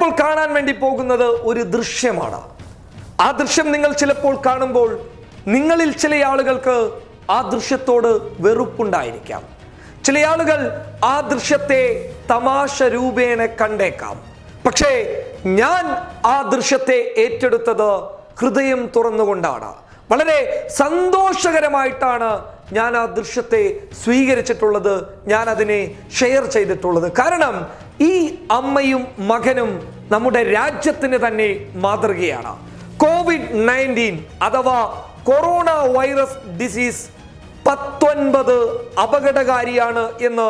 ഇപ്പോൾ കാണാൻ വേണ്ടി പോകുന്നത് ഒരു ദൃശ്യമാണ്. ആ ദൃശ്യം നിങ്ങൾ ചിലപ്പോൾ കാണുമ്പോൾ നിങ്ങളിൽ ചില ആളുകൾക്ക് ആ ദൃശ്യത്തോട് വെറുപ്പുണ്ടായിരിക്കാം. ചില ആളുകൾ ആ ദൃശ്യത്തെ തമാശ രൂപേണ കണ്ടേക്കാം. പക്ഷേ ഞാൻ ആ ദൃശ്യത്തെ ഏറ്റെടുത്തത് ഹൃദയം തുറന്നുകൊണ്ടാണ്. വളരെ സന്തോഷകരമായിട്ടാണ് ഞാൻ ആ ദൃശ്യത്തെ സ്വീകരിച്ചിട്ടുള്ളത്, ഞാൻ അതിനെ ഷെയർ ചെയ്തിട്ടുള്ളത്. കാരണം ഈ അമ്മയും മകനും നമ്മുടെ രാജ്യത്തിന് തന്നെ മാതൃകയാണ്. COVID-19 അഥവാ കൊറോണ വൈറസ് ഡിസീസ് 19 അപകടകാരിയാണ് എന്ന്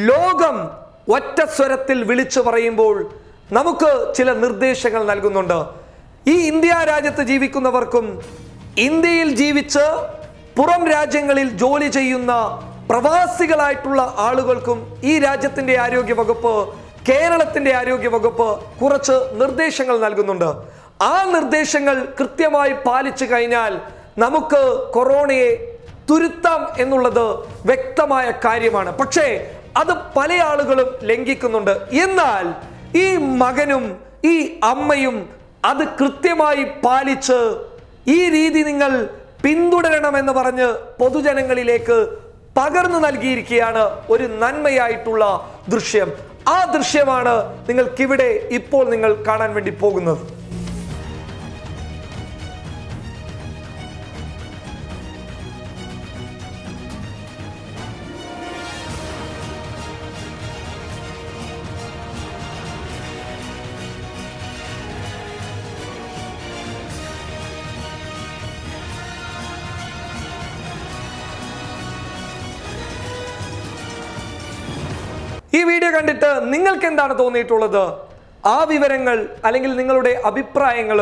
ലോകം ഒറ്റ സ്വരത്തിൽ വിളിച്ചു പറയുമ്പോൾ നമുക്ക് ചില നിർദ്ദേശങ്ങൾ നൽകുന്നുണ്ട്. ഈ ഇന്ത്യ രാജ്യത്ത് ജീവിക്കുന്നവർക്കും ഇന്ത്യയിൽ ജീവിച്ച് പുറം രാജ്യങ്ങളിൽ ജോലി ചെയ്യുന്ന പ്രവാസികളായിട്ടുള്ള ആളുകൾക്കും ഈ രാജ്യത്തിന്റെ ആരോഗ്യ വകുപ്പ്, കേരളത്തിന്റെ ആരോഗ്യ വകുപ്പ് കുറച്ച് നിർദ്ദേശങ്ങൾ നൽകുന്നുണ്ട്. ആ നിർദ്ദേശങ്ങൾ കൃത്യമായി പാലിച്ചു കഴിഞ്ഞാൽ നമുക്ക് കൊറോണയെ തുരുത്താം എന്നുള്ളത് വ്യക്തമായ കാര്യമാണ്. പക്ഷേ അത് പല ആളുകളും ലംഘിക്കുന്നുണ്ട്. എന്നാൽ ഈ മകനും ഈ അമ്മയും അത് കൃത്യമായി പാലിച്ച് ഈ രീതി നിങ്ങൾ പിന്തുടരണമെന്ന് പറഞ്ഞ് പൊതുജനങ്ങളിലേക്ക് പകർന്നു നൽകിയിരിക്കുകയാണ് ഒരു നന്മയായിട്ടുള്ള ദൃശ്യം. ആ ദൃശ്യമാണ് നിങ്ങൾക്കിവിടെ ഇപ്പോൾ നിങ്ങൾ കാണാൻ വേണ്ടി പോകുന്നത്. ഈ വീഡിയോ കണ്ടിട്ട് നിങ്ങൾക്ക് എന്താണ് തോന്നിയിട്ടുള്ളത്? ആ വിവരങ്ങൾ അല്ലെങ്കിൽ നിങ്ങളുടെ അഭിപ്രായങ്ങൾ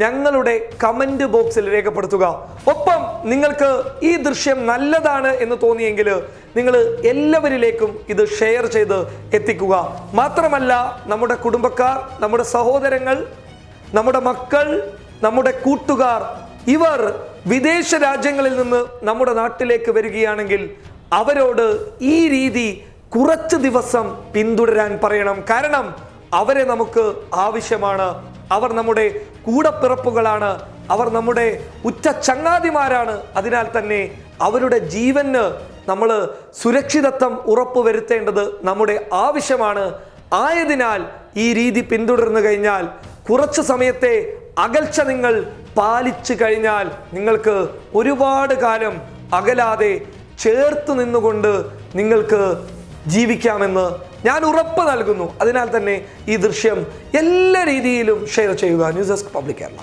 ഞങ്ങളുടെ കമന്റ് ബോക്സിൽ രേഖപ്പെടുത്തുക. ഒപ്പം നിങ്ങൾക്ക് ഈ ദൃശ്യം നല്ലതാണ് എന്ന് തോന്നിയെങ്കിൽ നിങ്ങൾ എല്ലാവരിലേക്കും ഇത് ഷെയർ ചെയ്ത് എത്തിക്കുക. മാത്രമല്ല, നമ്മുടെ കുടുംബക്കാർ, നമ്മുടെ സഹോദരങ്ങൾ, നമ്മുടെ മക്കൾ, നമ്മുടെ കൂട്ടുകാർ ഇവർ വിദേശ രാജ്യങ്ങളിൽ നിന്ന് നമ്മുടെ നാട്ടിലേക്ക് വരികയാണെങ്കിൽ അവരോട് ഈ രീതി കുറച്ച് ദിവസം പിന്തുടരാൻ പറയണം. കാരണം അവരെ നമുക്ക് ആവശ്യമാണ്. അവർ നമ്മുടെ കൂടപ്പിറപ്പുകളാണ്, അവർ നമ്മുടെ ഉറ്റ ചങ്ങാതിമാരാണ്. അതിനാൽ തന്നെ അവരുടെ ജീവന് നമ്മൾ സുരക്ഷിതത്വം ഉറപ്പുവരുത്തേണ്ടത് നമ്മുടെ ആവശ്യമാണ്. ആയതിനാൽ ഈ രീതി പിന്തുടർന്നു കഴിഞ്ഞാൽ, കുറച്ച് സമയത്തെ അകൽച്ച നിങ്ങൾ പാലിച്ചു കഴിഞ്ഞാൽ നിങ്ങൾക്ക് ഒരുപാട് കാലം അകലാതെ ചേർത്ത് നിന്നുകൊണ്ട് നിങ്ങൾക്ക് ജീവിക്കാമെന്ന് ഞാൻ ഉറപ്പ് നൽകുന്നു. അതിനാൽ തന്നെ ഈ ദൃശ്യം എല്ലാ രീതിയിലും ഷെയർ ചെയ്യുക. News desk public Kerala.